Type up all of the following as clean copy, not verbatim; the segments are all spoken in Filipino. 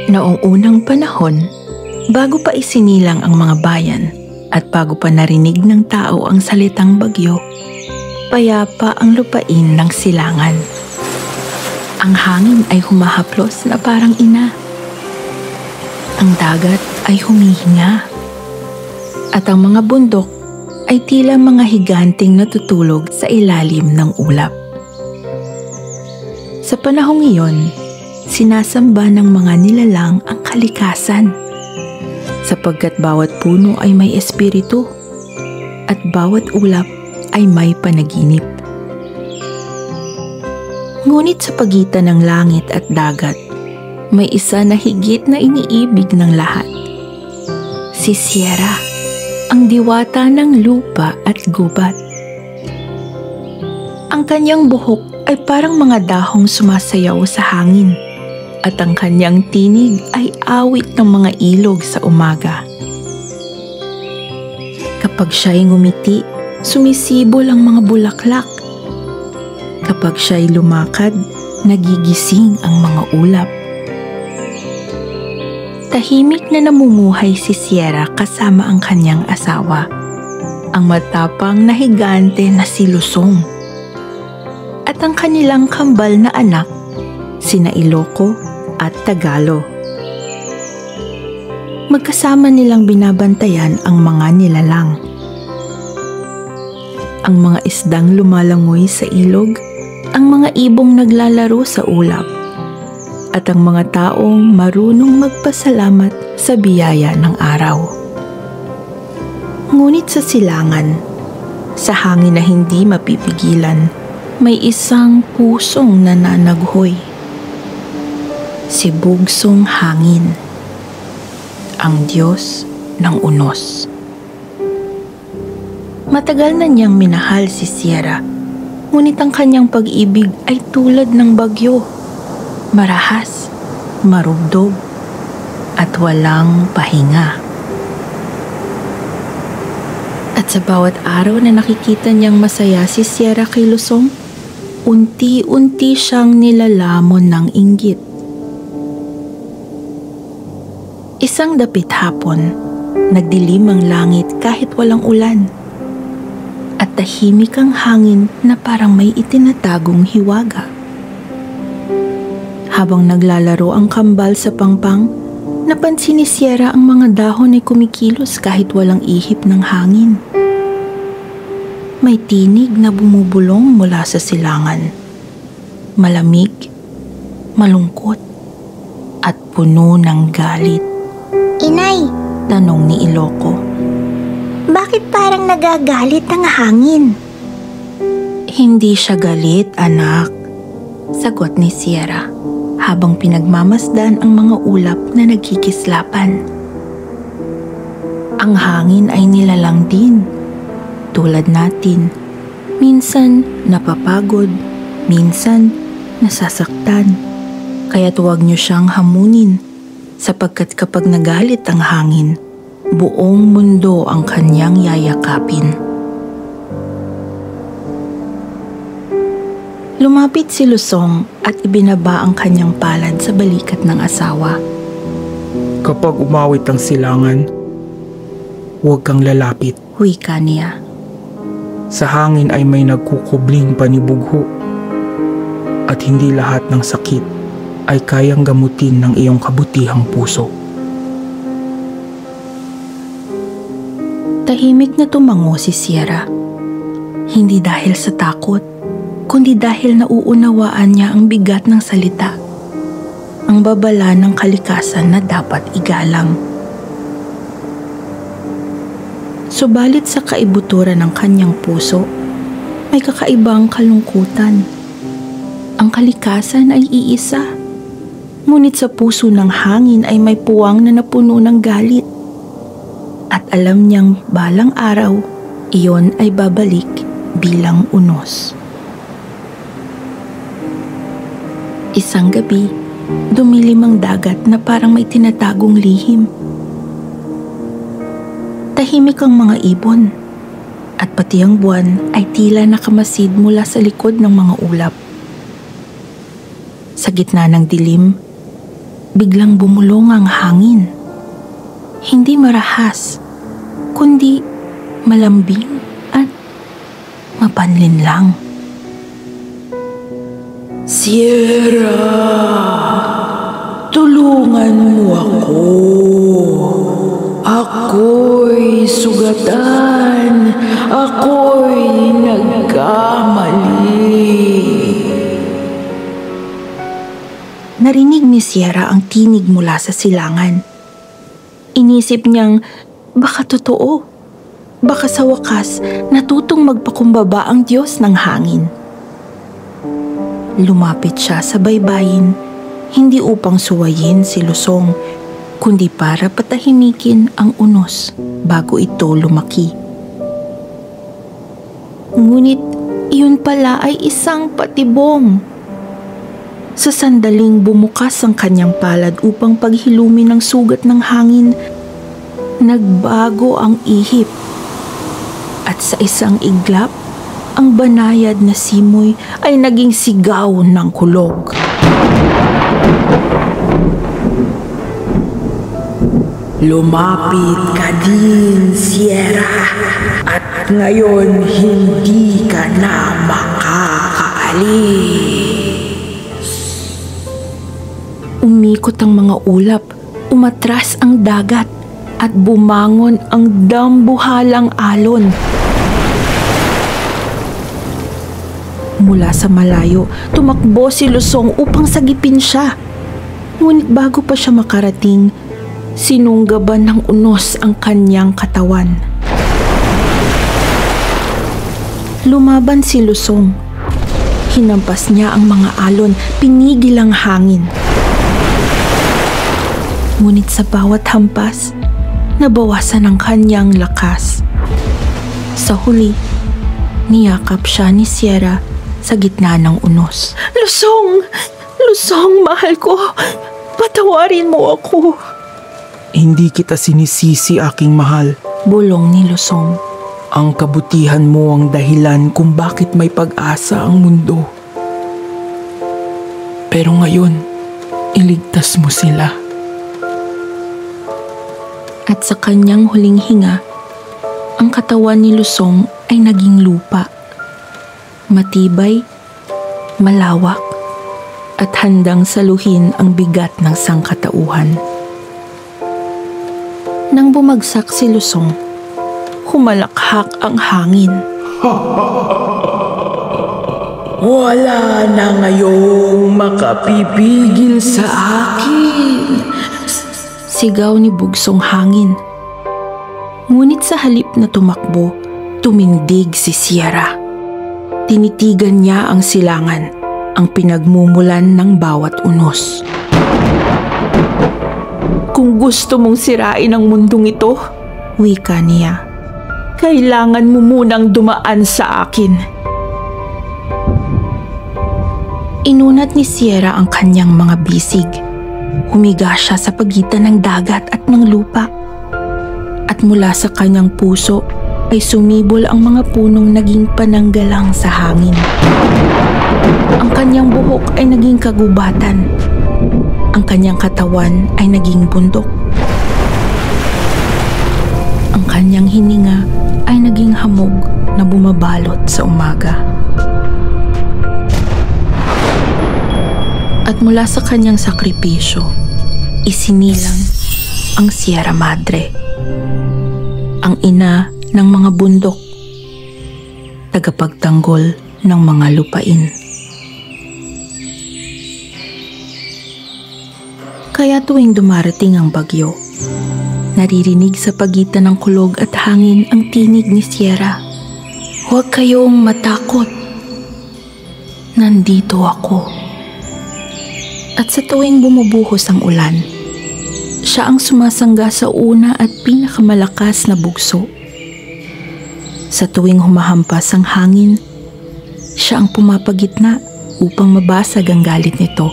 Noong unang panahon, bago pa isinilang ang mga bayan at bago pa narinig ng tao ang salitang bagyo, payapa ang lupain ng silangan. Ang hangin ay humahaplos na parang ina. Ang dagat ay humihinga. At ang mga bundok ay tila mga higanting natutulog sa ilalim ng ulap. Sa panahong iyon, sinasamba ng mga nilalang ang kalikasan, sapagkat bawat puno ay may espiritu at bawat ulap ay may panaginip. Ngunit sa pagitan ng langit at dagat, may isa na higit na iniibig ng lahat. Si Sierra, ang diwata ng lupa at gubat. Ang kanyang buhok ay parang mga dahong sumasayaw sa hangin, at ang kanyang tinig ay awit ng mga ilog sa umaga. Kapag siya'y ngumiti, sumisibol ang mga bulaklak. Kapag siya'y lumakad, nagigising ang mga ulap. Tahimik na namumuhay si Sierra kasama ang kanyang asawa, ang matapang na higante na si Lusong, at ang kanilang kambal na anak, sina Iloco at Tagalo. Magkasama nilang binabantayan ang mga nilalang. Ang mga isdang lumalangoy sa ilog, ang mga ibong naglalaro sa ulap, at ang mga taong marunong magpasalamat sa biyaya ng araw. Ngunit sa silangan, sa hangin na hindi mapipigilan, may isang pusong nananaghoy. Si Bugsong Hangin, ang Diyos ng Unos. Matagal na niyang minahal si Sierra, ngunit ang kanyang pag-ibig ay tulad ng bagyo, marahas, marugdog, at walang pahinga. At sa bawat araw na nakikita niyang masaya si Sierra kay Lusong, unti-unti siyang nilalamon ng inggit. Isang dapit hapon, nagdilim ang langit kahit walang ulan, at tahimik ang hangin na parang may itinatagong hiwaga. Habang naglalaro ang kambal sa pangpang, napansin ni Sierra ang mga dahon ay kumikilos kahit walang ihip ng hangin. May tinig na bumubulong mula sa silangan. Malamig, malungkot, at puno ng galit. Inay, tanong ni Iloco. bakit parang nagagalit ang hangin? Hindi siya galit, anak, sagot ni Sierra habang pinagmamasdan ang mga ulap na nagkikislapan. Ang hangin ay nilalang din, tulad natin. Minsan napapagod, minsan nasasaktan. Kaya't huwag niyo siyang hamunin, sapagkat kapag nagalit ang hangin, buong mundo ang kanyang yayakapin. Lumapit si Lusong at ibinaba ang kanyang palad sa balikat ng asawa. Kapag umawit ang silangan, huwag kang lalapit. Wika niya. Sa hangin ay may nagkukubling panibugho, at hindi lahat ng sakit ay kayang gamutin ng iyong kabutihang puso. Tahimik na tumango si Sierra. Hindi dahil sa takot, kundi dahil nauunawaan niya ang bigat ng salita, ang babala ng kalikasan na dapat igalang. Subalit sa kaibuturan ng kanyang puso, may kakaibang kalungkutan. Ang kalikasan ay iisa, ngunit sa puso ng hangin ay may puwang na napuno ng galit. At alam niyang balang araw, iyon ay babalik bilang unos. Isang gabi, dumilim ang dagat na parang may tinatagong lihim. Tahimik ang mga ibon, at pati ang buwan ay tila nakamasid mula sa likod ng mga ulap. Sa gitna ng dilim, biglang bumulong ang hangin. Hindi marahas, kundi malambing at mapanlin lang. Sierra, tulungan mo ako. Ako'y sugatan. Ako'y nagkamali. Narinig ni Sierra ang tinig mula sa silangan. Inisip niyang baka totoo. Baka sa wakas natutong magpakumbaba ang Diyos ng hangin. Lumapit siya sa baybayin, hindi upang suwayin si Lusong, kundi para patahimikin ang unos bago ito lumaki. Ngunit iyon pala ay isang patibong. Sa sandaling bumukas ang kanyang palad upang paghilumin ng sugat ng hangin, nagbago ang ihip. At sa isang iglap, ang banayad na simoy ay naging sigaw ng kulog. Lumapit ka din, Sierra, at ngayon hindi ka na makakaalis. Umikot ang mga ulap, umatras ang dagat, at bumangon ang dambuhalang alon. Mula sa malayo, tumakbo si Lusong upang sagipin siya. Ngunit bago pa siya makarating, sinunggaban ng unos ang kanyang katawan. Lumaban si Lusong. Hinampas niya ang mga alon, pinigil ang hangin. Ngunit sa bawat hampas, nabawasan ang kanyang lakas. Sa huli, niyakap siya ni Sierra sa gitna ng unos. Lusong! Lusong, mahal ko! Patawarin mo ako! Hindi kita sinisisi, aking mahal. Bulong ni Lusong. Ang kabutihan mo ang dahilan kung bakit may pag-asa ang mundo. Pero ngayon, iligtas mo sila. At sa kanyang huling hinga, ang katawan ni Lusong ay naging lupa. Matibay, malawak, at handang saluhin ang bigat ng sangkatauhan. Nang bumagsak si Lusong, humalakhak ang hangin. Wala na ngayong makapipigil sa akin. Sigaw ni Bugsong hangin. Ngunit sa halip na tumakbo, tumindig si Sierra. Tinitigan niya ang silangan, ang pinagmumulan ng bawat unos. Kung gusto mong sirain ang mundong ito, wika niya, kailangan mo munang dumaan sa akin. Inunat ni Sierra ang kanyang mga bisig. Humiga siya sa pagitan ng dagat at ng lupa. At mula sa kanyang puso ay sumibol ang mga punong naging pananggalang sa hangin. Ang kanyang buhok ay naging kagubatan. Ang kanyang katawan ay naging bundok. Ang kanyang hininga ay naging hamog na bumabalot sa umaga. At mula sa kanyang sakripisyo, isinilang ang Sierra Madre, ang ina ng mga bundok, tagapagtanggol ng mga lupain. Kaya tuwing dumarating ang bagyo, naririnig sa pagitan ng kulog at hangin ang tinig ni Sierra. Huwag kayong matakot. Nandito ako. At sa tuwing bumubuhos ang ulan, siya ang sumasangga sa una at pinakamalakas na bugso. Sa tuwing humahampas ang hangin, siya ang pumapagitna upang mabasag ang galit nito.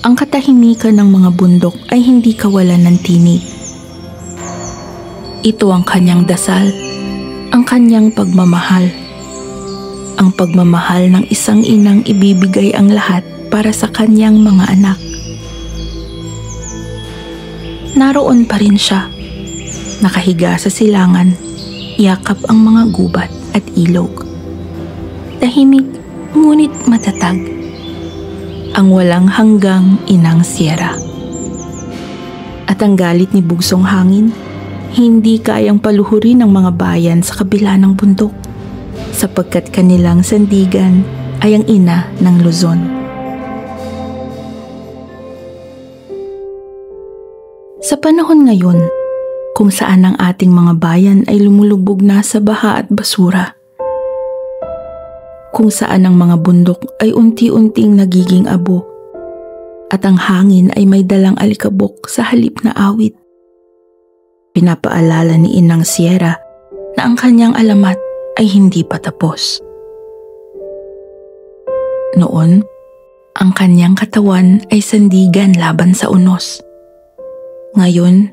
Ang katahimikan ng mga bundok ay hindi kawalan ng tinig. Ito ang kanyang dasal, ang kanyang pagmamahal. ang pagmamahal ng isang inang ibibigay ang lahat para sa kanyang mga anak. Naroon pa rin siya, nakahiga sa silangan, yakap ang mga gubat at ilog. Tahimik ngunit matatag, ang walang hanggang Inang Sierra. At ang galit ni Bugsong Hangin, hindi kayang paluhurin ng mga bayan sa kabila ng bundok, sapagkat kanilang sandigan ay ang ina ng Luzon. Sa panahon ngayon, kung saan ang ating mga bayan ay lumulubog na sa baha at basura, kung saan ang mga bundok ay unti-unting nagiging abo, at ang hangin ay may dalang alikabok sa halip na awit, pinapaalala ni Inang Sierra na ang kanyang alamat ay hindi pa tapos. Noon, ang kanyang katawan ay sandigan laban sa unos. Ngayon,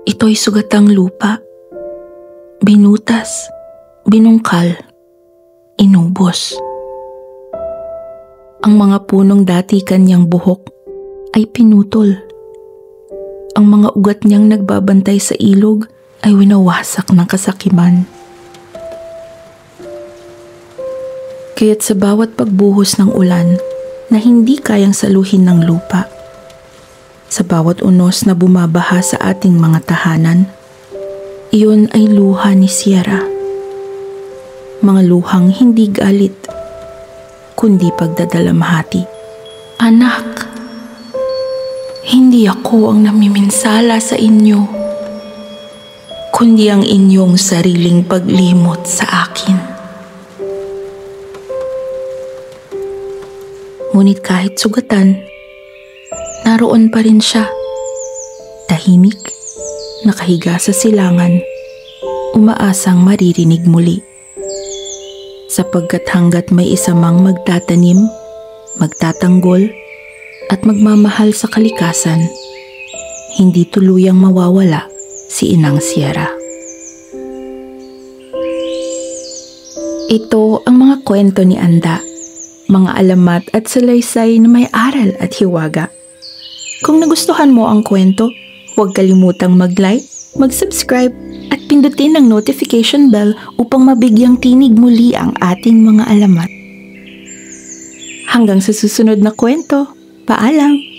ito'y sugatang lupa, binutas, binungkal, inubos. Ang mga punong dati kanyang buhok ay pinutol. Ang mga ugat niyang nagbabantay sa ilog ay winawasak ng kasakiman. Kaya't sa bawat pagbuhos ng ulan na hindi kayang saluhin ng lupa, sa bawat unos na bumabaha sa ating mga tahanan, iyon ay luha ni Sierra. Mga luhang hindi galit, kundi pagdadalamhati. Anak, hindi ako ang namiminsala sa inyo, kundi ang inyong sariling paglimot sa akin. Ngunit kahit sugatan, naroon pa rin siya, tahimik, nakahiga sa silangan, umaasang maririnig muli. Sapagkat hanggat may isa mang magtatanim, magtatanggol, at magmamahal sa kalikasan, hindi tuluyang mawawala si Inang Sierra. Ito ang mga kwento ni Anda, mga alamat at salaysay na may aral at hiwaga. Kung nagustuhan mo ang kwento, huwag kalimutang mag-like, mag-subscribe at pindutin ang notification bell upang mabigyang tinig muli ang ating mga alamat. Hanggang sa susunod na kwento, paalam!